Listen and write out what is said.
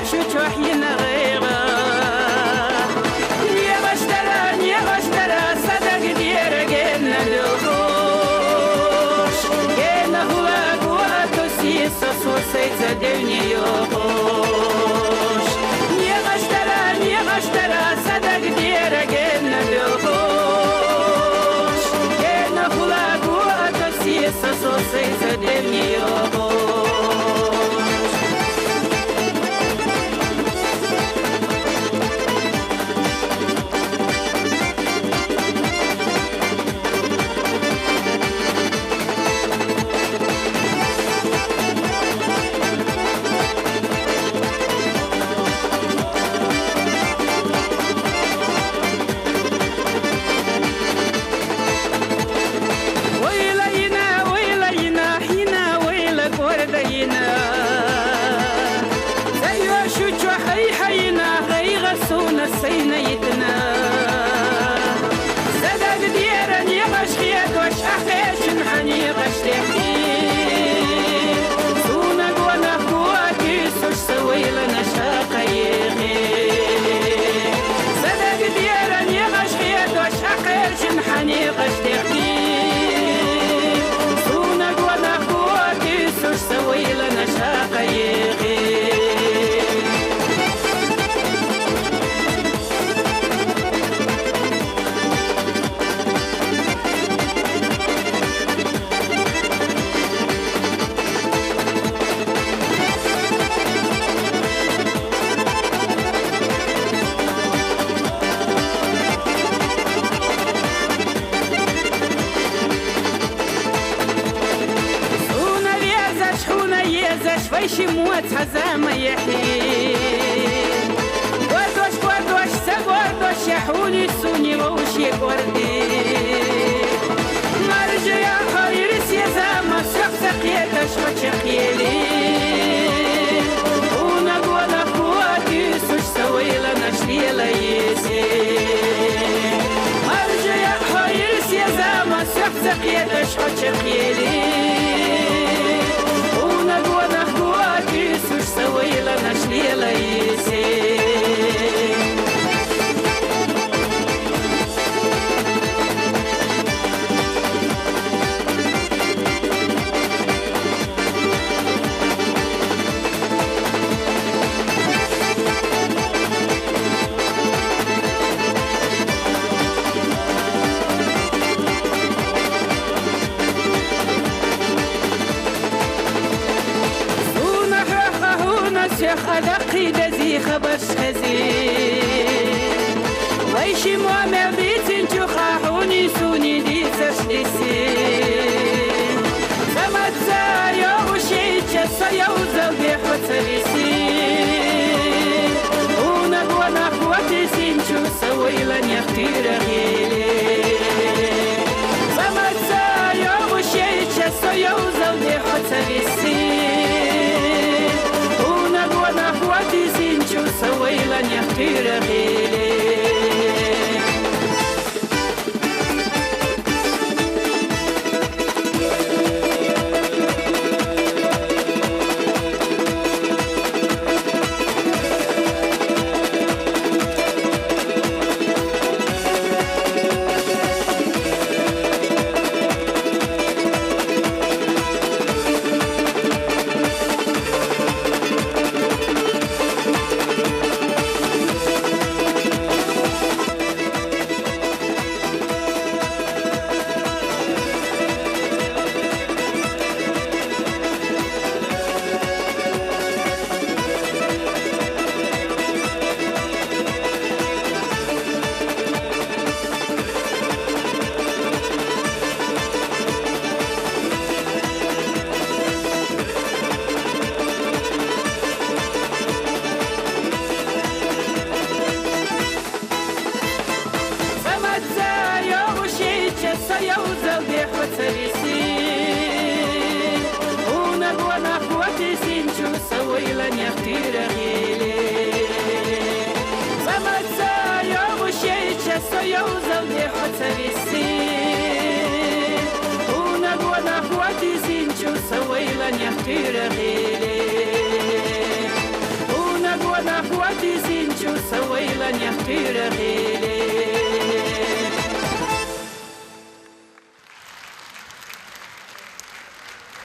شو توحينا غيره يغشترى صدق دير قلنا الوحوش قلنا هو قوات سيسا صوصيت دوني يوحوش يغشترى صدق دير قلنا الوحوش قلنا هو قوات سيسا صوصيت دوني يوحوش سينيتنا صدق ديرني غش خيات وش أخيش نحني غش تحكي سونك ونخواتي سوش سوي لنا شاقيغي صدق ديرني غش خيات وش أخيش نحني غش تحكي سونك ونخواتي سوش سوي لنا شاقيغي ويشي موت حزام يحيي وردوش سبوردوش يحوني سوني ووشي وردي مرجع يا خيرس يا زاما سقسق يتشخش خيلي ونقوى نقواتي سوش سوي لنا شليلا يسي مرجع يا خيرس يا زاما سقسق يتشخش خيلي سوش سوي لنا شليلا يسي خلقي دزي خبر شخزي ويشي موامع بيتن تخاحوني سوني دي تشلسي سمت زايا وشي تشسايا وزوجي حترسي ونقوى نخوتي سنشو سوي لن يختير غيلي سمت زايا وشي تشسايا وزوجي حترسي ونخوتي سنشو سوي لن يختير غيلي سوي لن يختير غيري ونقوى ترخي